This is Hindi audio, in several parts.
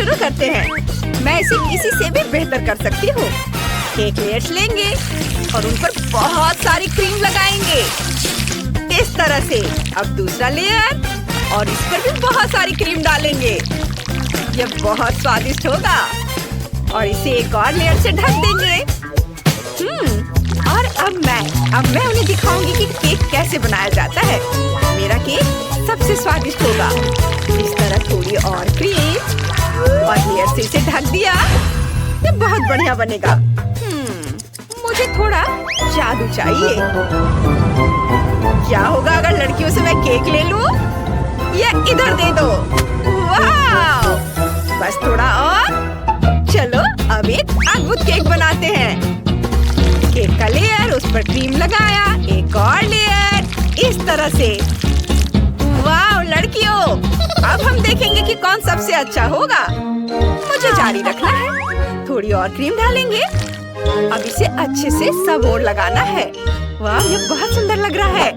शुरू करते हैं। मैं इसे किसी से भी बेहतर कर सकती हूँ। केक लेयर्स लेंगे और उन पर बहुत सारी क्रीम लगाएंगे इस तरह से। अब दूसरा लेयर और इस पर भी बहुत सारी क्रीम डालेंगे। यह बहुत स्वादिष्ट होगा और इसे एक और लेयर से ढक देंगे। और अब मैं उन्हें दिखाऊंगी कि केक कैसे बनाया जाता है। मेरा केक सबसे स्वादिष्ट होगा। इस तरह थोड़ी और क्रीम और लेयर से इसे ढक दिया। ये बहुत बढ़िया बनेगा। मुझे थोड़ा जादू चाहिए। क्या होगा अगर लड़कियों से मैं केक ले लूं? या इधर दे दो। वाह! बस थोड़ा और। चलो अब एक अद्भुत केक बनाते हैं। केक का लेयर, उस पर क्रीम लगाया, एक और लेयर इस तरह से। वाह लड़कियों, अब हम देखेंगे कि कौन सबसे अच्छा होगा। मुझे जारी रखना है। थोड़ी और क्रीम डालेंगे। अब इसे अच्छे से सब ओर लगाना है। वाह ये बहुत सुंदर लग रहा है।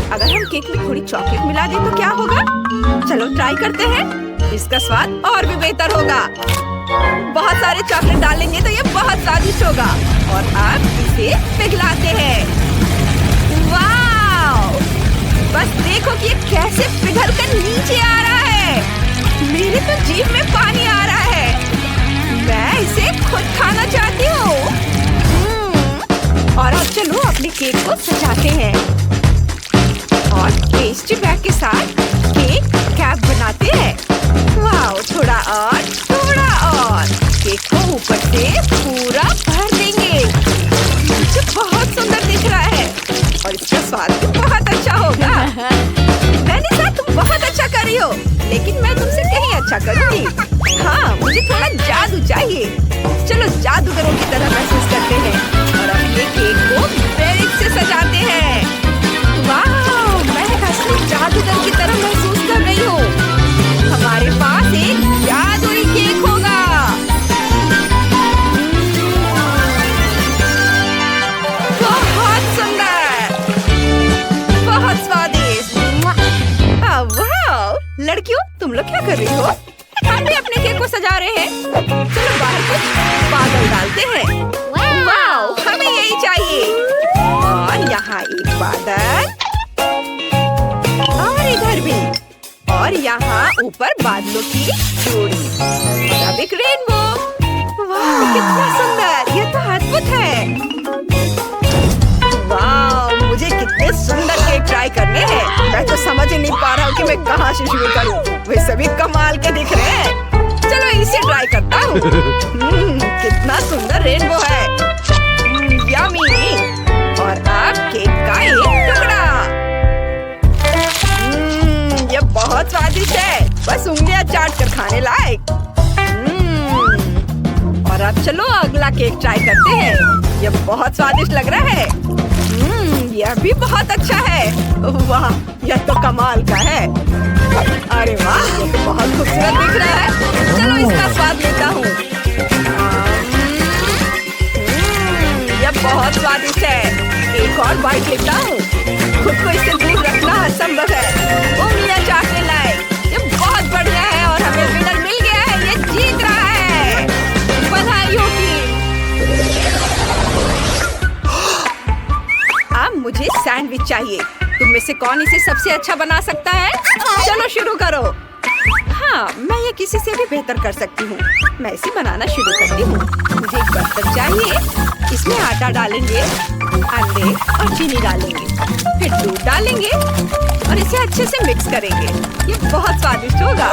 अगर हम केक में थोड़ी चॉकलेट मिला दें तो क्या होगा? चलो ट्राई करते हैं। इसका स्वाद और भी बेहतर होगा। बहुत सारे चॉकलेट डालेंगे तो ये बहुत स्वादिष्ट होगा। और अब इसे पिघलाते हैं। वाह! बस देखो कि ये कैसे पिघल कर नीचे आ रहा है। मेरे तो जीभ में पानी आ रहा है। मैं इसे खुद खाना चाहती हूँ। और अब चलो अपने केक को सजाते हैं और पेस्ट्री बैग के साथ केक कैप बनाते हैं। वाह थोड़ा और, थोड़ा और। केक को ऊपर से पूरा भर देंगे। ये बहुत सुंदर दिख रहा है और इसका स्वाद भी बहुत अच्छा होगा। वैनिसा तुम बहुत अच्छा कर रही हो, लेकिन मैं तुमसे कहीं अच्छा करूंगी। हाँ मुझे थोड़ा जादू चाहिए। चलो जादूगरों की तरह महसूस करते हैं और अपने केक को बेरिक से सजाते हैं। वाह मैं असली जादूगर की तरह महसूस कर रही हूँ। हमारे पास एक जादुई केक होगा। बहुत सुंदर, बहुत स्वादिष्ट। वाह लड़कियों तुम लोग क्या कर रही हो? हम भी अपने केक को सजा रहे हैं। चलो बाहर कुछ बादल डालते हैं। वाह हमें यही चाहिए। और यहाँ एक बादल और इधर भी, और यहाँ ऊपर बादलों की जोड़ी। अब एक रेनबो। वाह कितना सुंदर, ये तो अद्भुत है। वाह मुझे कितने सुंदर केक ट्राई करने हैं। मैं तो समझ ही नहीं पा रहा हूँ कि मैं कहाँ से शुरू करूँ। वे सभी कमाल के दिख रहे हैं। चलो इसे ट्राई करता हूँ। कितना सुंदर रेनबो है। यम्मी। और अब केक का एक टुकड़ा। ये बहुत स्वादिष्ट है, बस उंगलियां चाट कर खाने लायक। और अब चलो अगला केक ट्राई करते हैं। ये बहुत स्वादिष्ट लग रहा है। यह भी बहुत अच्छा है। वाह यह तो कमाल का है। अरे वाह ये तो बहुत खूबसूरत दिख रहा है। चलो इसका स्वाद लेता हूँ। यह बहुत स्वादिष्ट है। एक और बाइट लेता हूँ। खुद को इससे दूर रखना असंभव है। उंगलियां चाटने लायक। ये बहुत बढ़िया है और हमें विनर मिल गया है। ये जीत रहा है। बधाई होगी। अब मुझे सैंडविच चाहिए। तुम में से कौन इसे सबसे अच्छा बना सकता है? चलो शुरू करो। हाँ मैं ये किसी से भी बेहतर कर सकती हूँ। मैं इसे बनाना शुरू करती हूँ। मुझे एक बर्तन चाहिए। इसमें आटा डालेंगे, अंडे और चीनी डालेंगे, फिर दूध डालेंगे और इसे अच्छे से मिक्स करेंगे। ये बहुत स्वादिष्ट होगा।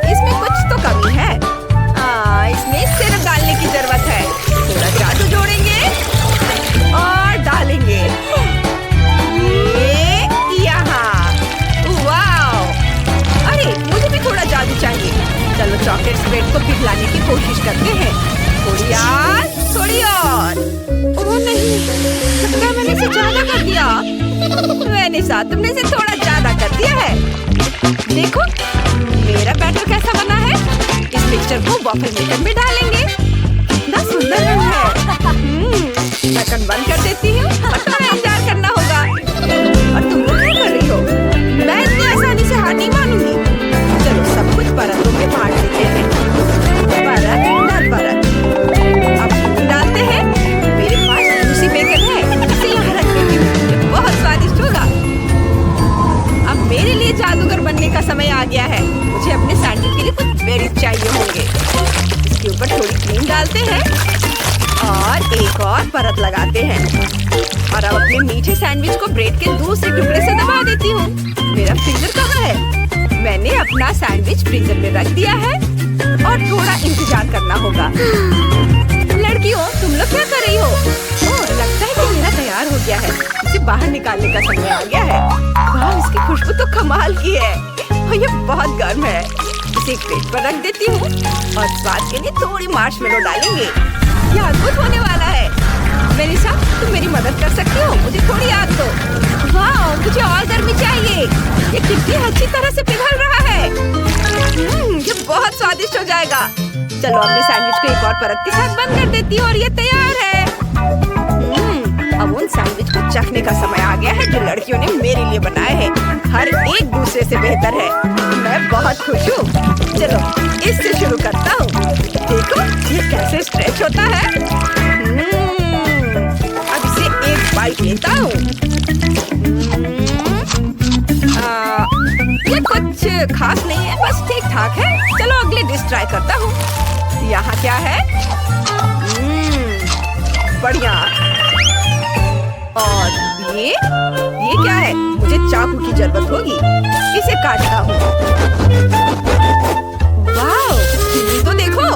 इसमें कुछ तो कमी है। इसमें सिरप डालने की जरूरत है। थोड़ा जादू जोड़ेंगे और डालेंगे। यहाँ वाव! अरे मुझे भी थोड़ा जादू चाहिए। चलो चॉकलेट स्प्रेड को पिघलाने की कोशिश करते हैं। थोड़ी और। ओह नहीं, लगता है मैंने इसे ज्यादा कर दिया। वैनिसा तुमने इसे थोड़ा ज्यादा कर दिया है। देखो मेरा बैटर कैसा बना है। इस मिक्सचर को वॉफल मेकर में डालेंगे। कितना सुंदर रंग है। ढक्कन बंद कर देती हूँ और थोड़ा इंतजार करना होगा। और तुम लोग क्या कर रही हो? मैं इतनी आसानी से हार नहीं मानूंगी। चलो सब कुछ परतों में बनने का समय आ गया है। मुझे अपने सैंडविच के लिए कुछ बेरीज चाहिए होंगे। इसके ऊपर थोड़ी क्रीम डालते हैं और एक और परत लगाते हैं। और अब अपने मीठे सैंडविच को ब्रेड के दूसरे टुकड़े से दबा देती हूँ। मेरा फ्रीजर कहाँ है? मैंने अपना सैंडविच फ्रीजर में रख दिया है और थोड़ा इंतजार करना होगा। लड़कियों, तुम लोग क्या कर रही हो? ओह, लगता है कि मेरा तैयार हो गया है। इसे बाहर निकालने का समय आ गया है। वाह, इसकी खुशबू तो कमाल की है और ये बहुत गर्म है। इसे एक प्लेट पर रख देती हूँ और स्वाद के लिए थोड़ी मार्शमेलो डालेंगे। ये अद्भुत होने वाला है। मेलिसा, तुम मेरी मदद कर सकती हो? मुझे थोड़ी आग दो। वाह, मुझे और गर्मी चाहिए। ये कितनी अच्छी तरह से पिघल रहा है। ये बहुत स्वादिष्ट हो जाएगा। चलो अपने सैंडविच को एक और परत के साथ बंद कर देती हूँ और ये तैयार है। अब उन सैंडविच को चखने का समय आ गया है जो लड़कियों ने मेरे लिए बनाए हैं। हर एक दूसरे से बेहतर है। मैं बहुत खुश हूँ। चलो इससे शुरू करता हूँ। देखो ये कैसे स्ट्रेच होता है। अब इसे एक बाइट लेता हूँ। ये कुछ खास नहीं है, बस ठीक ठाक है। चलो अगले डिश ट्राई करता हूँ। यहाँ क्या है? बढ़िया। और ये क्या है? मुझे चाकू की जरूरत होगी। इसे काटता हूँ। वाह, तो देखो।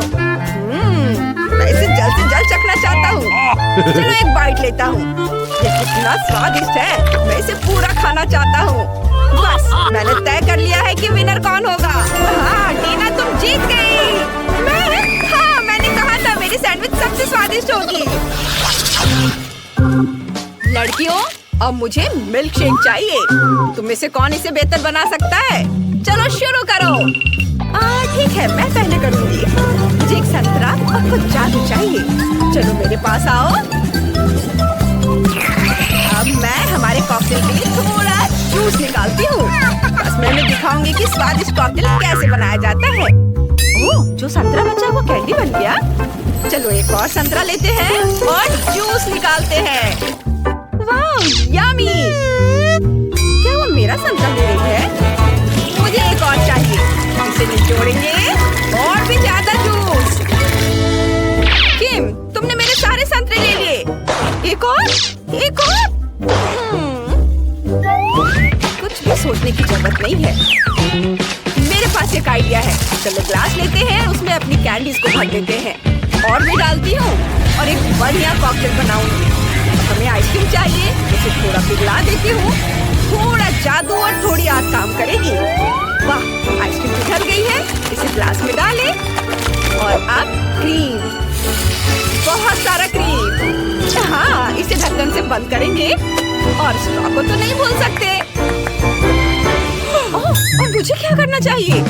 मैं इसे जल्द से जल्द चखना चाहता हूँ। चलो एक बाइट लेता हूँ। ये कितना स्वादिष्ट है। मैं इसे पूरा खाना चाहता हूँ। बस मैंने तय कर लिया है कि विनर कौन होगा। हाँ टीना, तुम जीत गई। हाँ, मैंने कहा था मेरी सैंडविच सबसे स्वादिष्ट होगी। लड़कियों, अब मुझे मिल्क शेक चाहिए। तुम में से कौन इसे बेहतर बना सकता है? चलो शुरू करो। ठीक है, मैं पहले करूँगी। मुझे एक संतरा और कुछ जादू चाहिए। चलो मेरे पास आओ। अब मैं हमारे कॉकटेल के लिए थोड़ा जूस निकालती हूँ। बस मैं दिखाऊंगी कि स्वादिष्ट कॉकटेल कैसे बनाया जाता है। ओह, जो संतरा बचा वो कैंडी बन गया। चलो एक और संतरा लेते हैं और जूस निकालते हैं। वाह, यम्मी! क्या वो मेरा संतरा ले रही है? मुझे एक और चाहिए। इसे निचोड़ेंगे और भी ज्यादा जूस। किम, तुमने मेरे सारे संतरे ले लिए। एक और? कुछ भी सोचने की जरूरत नहीं है। मेरे पास एक आइडिया है। चलो ग्लास लेते हैं, उसमें अपनी कैंडीज को भर देते हैं और भी डालती हूँ और एक बढ़िया कॉकटेल बनाऊंगी। हमें आइसक्रीम चाहिए, इसे थोड़ा पिघला देती हूँ। थोड़ा जादू और थोड़ी आग काम करेगी। वाह, आइसक्रीम पिघल गई है। इसे ग्लास में डालें और अब क्रीम, बहुत सारा क्रीम। हाँ, इसे ढक्कन से बंद करेंगे और स्ट्रॉ को तो नहीं भूल सकते। ओह, और मुझे क्या करना चाहिए?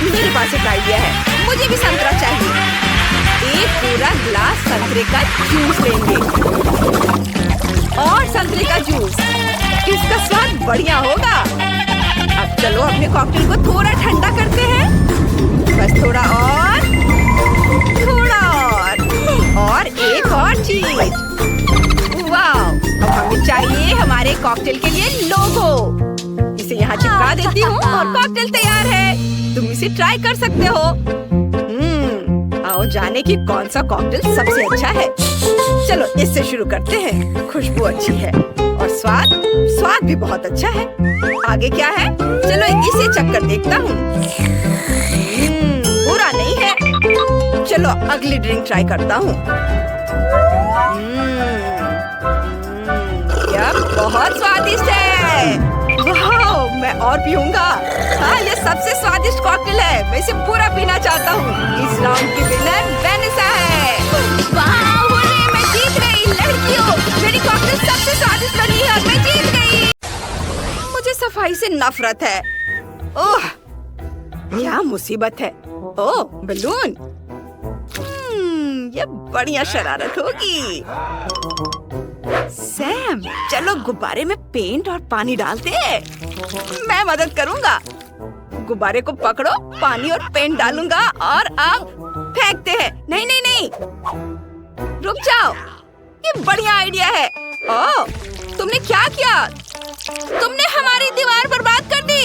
मेरे पास एक आइडिया है। मुझे भी संतरा चाहिए। एक पूरा ग्लास संतरे का जूस लेंगे और संतरे का जूस, इसका स्वाद बढ़िया होगा। अब चलो अपने कॉकटेल को थोड़ा ठंडा करते हैं। बस थोड़ा और और एक और चीज। वाह, अब हमें चाहिए हमारे कॉकटेल के लिए लोगो। इसे यहाँ चिपका देती हूँ और कॉकटेल तैयार है। तुम इसे ट्राई कर सकते हो। आओ जाने की कौन सा कॉकटेल सबसे अच्छा है। चलो इससे शुरू करते हैं। खुशबू अच्छी है और स्वाद भी बहुत अच्छा है। आगे क्या है? चलो इसे चखकर देखता हूँ। बुरा नहीं है। चलो अगली ड्रिंक ट्राई करता हूँ। यह बहुत स्वादिष्ट है। वाह, मैं और पीऊंगा। हाँ, ये सबसे स्वादिष्ट कॉकटेल है। मैं इसे पूरा पीना चाहता हूँ। इस राउंड की विनर वेनिसा है। वाह, हुर्रे, मैं जीत गई। लड़कियों, मेरी कॉकटेल सबसे स्वादिष्ट बनी है और मैं जीत गई। मुझे सफाई से नफरत है। ओह, क्या मुसीबत है। ओह, बलून। ये बढ़िया शरारत होगी। सैम, चलो गुब्बारे में पेंट और पानी डालते हैं। मैं मदद करूंगा। गुब्बारे को पकड़ो, पानी और पेंट डालूंगा और अब फेंकते हैं। नहीं, रुक जाओ। ये बढ़िया आइडिया है। ओह, तुमने क्या किया? तुमने हमारी दीवार बर्बाद कर दी।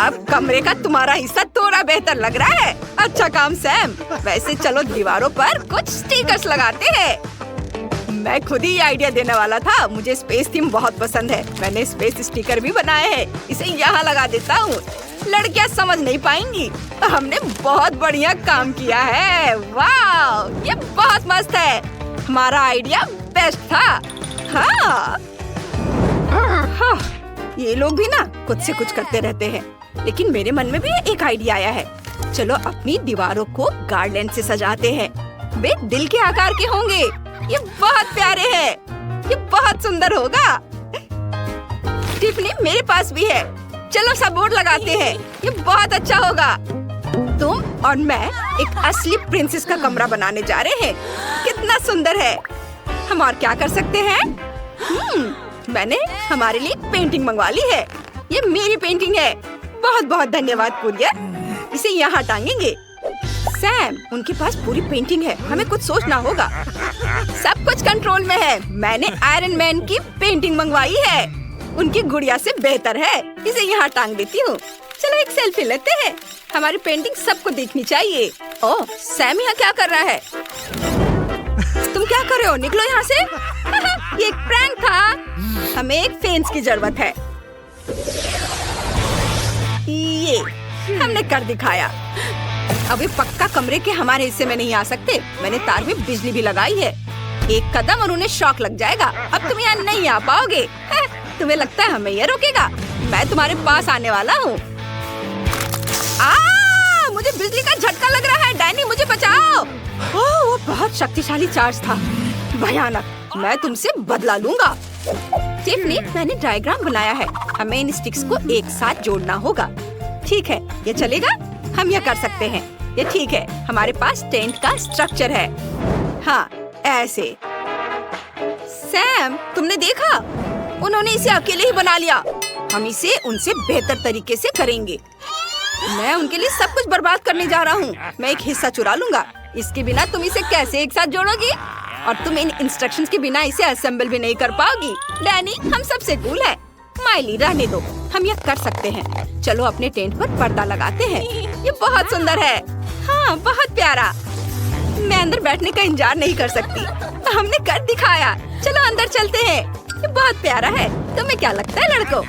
अब कमरे का तुम्हारा हिस्सा थोड़ा बेहतर लग रहा है। अच्छा काम सैम। वैसे चलो दीवारों पर कुछ स्टिकर्स लगाते हैं। मैं खुद ही आइडिया देने वाला था। मुझे स्पेस थीम बहुत पसंद है। मैंने स्पेस स्टिकर भी बनाए हैं। इसे यहाँ लगा देता हूँ। लड़कियाँ समझ नहीं पाएंगी। हमने बहुत बढ़िया काम किया है। वाह, ये बहुत मस्त है। हमारा आइडिया बेस्ट था। हाँ। ये लोग भी ना खुद से कुछ करते रहते हैं, लेकिन मेरे मन में भी एक आइडिया आया है। चलो अपनी दीवारों को गार्डन से सजाते हैं। वे दिल के आकार के होंगे। ये बहुत प्यारे हैं। ये बहुत सुंदर होगा। टिफनी मेरे पास भी है। चलो सब बोर्ड लगाते हैं। ये बहुत अच्छा होगा। तुम और मैं एक असली प्रिंसेस का कमरा बनाने जा रहे हैं। कितना सुंदर है। हम और क्या कर सकते हैं? मैंने हमारे लिए पेंटिंग मंगवा ली है। ये मेरी पेंटिंग है। बहुत बहुत धन्यवाद कुरियर। इसे यहाँ टांगेंगे। सैम, उनके पास पूरी पेंटिंग है। हमें कुछ सोचना होगा। सब कुछ कंट्रोल में है। मैंने आयरन मैन की पेंटिंग मंगवाई है। उनकी गुड़िया से बेहतर है। इसे यहाँ टांग देती हूँ। चलो एक सेल्फी लेते हैं। हमारी पेंटिंग सबको देखनी चाहिए। ओह, सैम यहाँ क्या कर रहा है? तुम क्या कर रहे हो? निकलो यहाँ से। ये एक प्रैंक था। हमें एक फेंस की जरूरत है। ये हमने कर दिखाया। अभी पक्का कमरे के हमारे हिस्से में नहीं आ सकते। मैंने तार में बिजली भी लगाई है। एक कदम और उन्हें शॉक लग जाएगा। अब तुम यहाँ नहीं आ पाओगे। तुम्हें लगता है हमें यह रोकेगा? मैं तुम्हारे पास आने वाला हूँ। मुझे बिजली का झटका लग रहा है। डैनी, मुझे बचाओ। वो बहुत शक्तिशाली चार्ज था। भयानक। मैं तुमसे बदला लूंगा। टिफनी, मैंने डायग्राम बनाया है। हमें इन स्टिक्स को एक साथ जोड़ना होगा। ठीक है, ये चलेगा। हम यह कर सकते हैं। ये ठीक है। हमारे पास टेंट का स्ट्रक्चर है। हाँ, ऐसे। सैम, तुमने देखा? उन्होंने इसे अकेले ही बना लिया। हम इसे उनसे बेहतर तरीके से करेंगे। मैं उनके लिए सब कुछ बर्बाद करने जा रहा हूँ। मैं एक हिस्सा चुरा लूंगा। इसके बिना तुम इसे कैसे एक साथ जोड़ोगी? और तुम इन इंस्ट्रक्शंस के बिना इसे असेंबल भी नहीं कर पाओगी। डैनी, हम सबसे कूल है। माइली, रहने दो। हम यह कर सकते हैं। चलो अपने टेंट पर पर्दा लगाते हैं। ये बहुत सुंदर है। हाँ, बहुत प्यारा। मैं अंदर बैठने का इंतजार नहीं कर सकती। हमने कर दिखाया। चलो अंदर चलते हैं। ये बहुत प्यारा है। तुम्हें क्या लगता है लड़कों?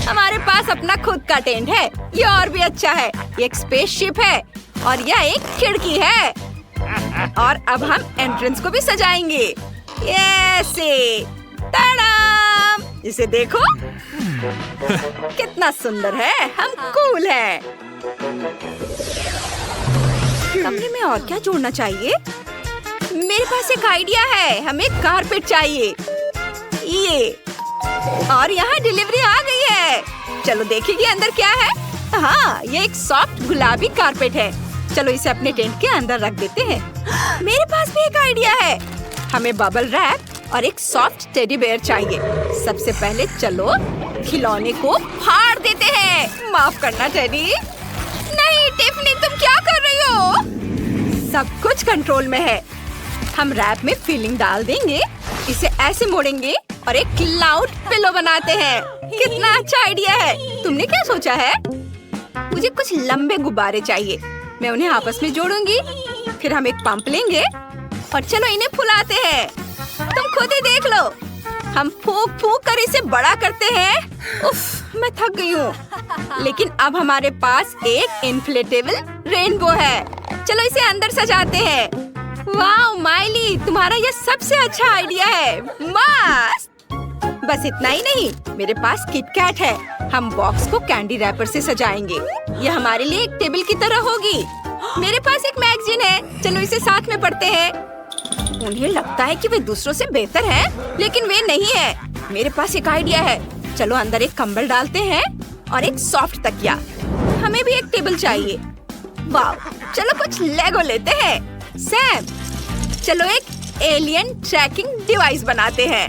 हमारे पास अपना खुद का टेंट है। ये और भी अच्छा है। ये एक स्पेसशिप है और यह एक खिड़की है। और अब हम एंट्रेंस को भी सजाएंगे। ऐसे। ताड़ाम! इसे देखो। कितना सुंदर है। हम कूल है। कमरे में और क्या जोड़ना चाहिए? मेरे पास एक आइडिया है। हमें कारपेट चाहिए। ये। और यहाँ डिलीवरी आ गई है। चलो देखेंगे अंदर क्या है। हाँ, ये एक सॉफ्ट गुलाबी कारपेट है। चलो इसे अपने टेंट के अंदर रख देते हैं। मेरे पास भी एक आइडिया है। हमें बबल रैप और एक सॉफ्ट टेडी बेयर चाहिए। सबसे पहले चलो खिलौने को फाड़ देते हैं। माफ करना टेडी। नहीं टिफनी, तुम क्या कर रही हो? सब कुछ कंट्रोल में है। हम रैप में फीलिंग डाल देंगे। इसे ऐसे मोड़ेंगे और एक क्लाउड पिलो बनाते हैं। कितना अच्छा आइडिया है। तुमने क्या सोचा है? मुझे कुछ लंबे गुब्बारे चाहिए। मैं उन्हें आपस में जोड़ूंगी। फिर हम एक पंप लेंगे और चलो इन्हें फुलाते हैं। तुम खुद ही देख लो। हम फूंक फूंक कर इसे बड़ा करते हैं। उफ, मैं थक गई हूँ। लेकिन अब हमारे पास एक इन्फ्लेटेबल रेनबो है। चलो इसे अंदर सजाते हैं। वाह माइली, तुम्हारा यह सबसे अच्छा आइडिया है। मस्त। बस इतना ही नहीं, मेरे पास किटकैट है। हम बॉक्स को कैंडी रैपर से सजाएंगे। यह हमारे लिए एक टेबल की तरह होगी। मेरे पास एक मैगजीन है। चलो इसे साथ में पढ़ते हैं। उन्हें लगता है कि वे दूसरों से बेहतर हैं, लेकिन वे नहीं है। मेरे पास एक आइडिया है। चलो अंदर एक कंबल डालते हैं और एक सॉफ्ट तकिया। हमें भी एक टेबल चाहिए। वाह, चलो कुछ लेगो लेते हैं। सैम, चलो एक एलियन ट्रैकिंग डिवाइस बनाते हैं।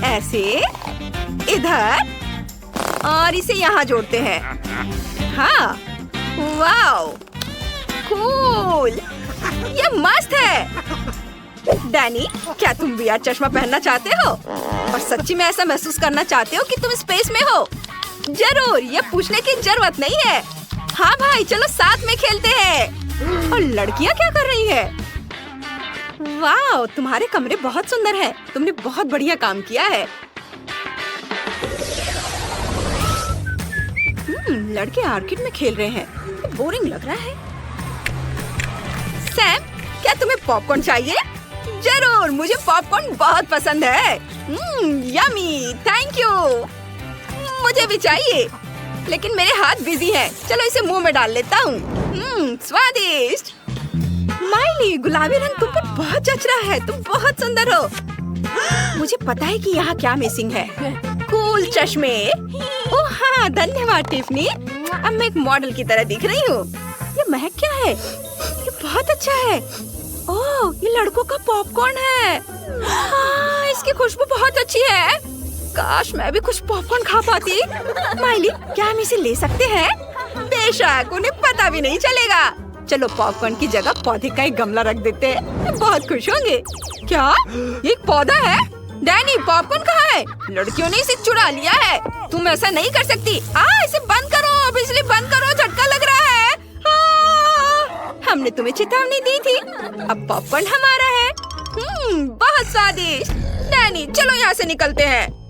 ऐसे, इधर, और इसे यहाँ जोड़ते हैं। हाँ, वाओ, कूल। ये मस्त है। डैनी, क्या तुम VR चश्मा पहनना चाहते हो और सच्ची में ऐसा महसूस करना चाहते हो कि तुम स्पेस में हो? जरूर, ये पूछने की जरूरत नहीं है। हाँ भाई, चलो साथ में खेलते हैं। और लड़कियाँ क्या कर रही है? वाह, तुम्हारे कमरे बहुत सुंदर हैं। तुमने बहुत बढ़िया काम किया है। लड़के आर्किड में खेल रहे हैं। बोरिंग लग रहा है। सैम, क्या तुम्हें पॉपकॉर्न चाहिए? जरूर, मुझे पॉपकॉर्न बहुत पसंद है। Yummy, thank you. मुझे भी चाहिए, लेकिन मेरे हाथ बिजी हैं। चलो इसे मुंह में डाल लेता हूँ। स्वादिष्ट। माइली, गुलाबी रंग तुम पर बहुत जच रहा है। तुम बहुत सुंदर हो। मुझे पता है कि यहाँ क्या मिसिंग है। कूल चश्मे। ओह हाँ, धन्यवाद टिफनी। अब मैं एक मॉडल की तरह दिख रही हूँ। ये महक क्या है? ये बहुत अच्छा है। ओह, ये लड़कों का पॉपकॉर्न है। हाँ, इसकी खुशबू बहुत अच्छी है। काश मैं भी कुछ पॉपकॉर्न खा पाती। माइली, क्या हम इसे ले सकते हैं? बेशक, उन्हें पता भी नहीं चलेगा। चलो पॉपकॉर्न की जगह पौधे का एक गमला रख देते हैं। बहुत खुश होंगे। क्या ये एक पौधा है? डैनी, पॉपकॉर्न कहाँ है? लड़कियों ने इसे चुरा लिया है। तुम ऐसा नहीं कर सकती। इसे बंद करो, बिजली बंद करो, झटका लग रहा है। हमने तुम्हें चेतावनी दी थी। अब पॉपकॉर्न हमारा है। बहुत स्वादिष्ट। डैनी, चलो यहाँ से निकलते हैं।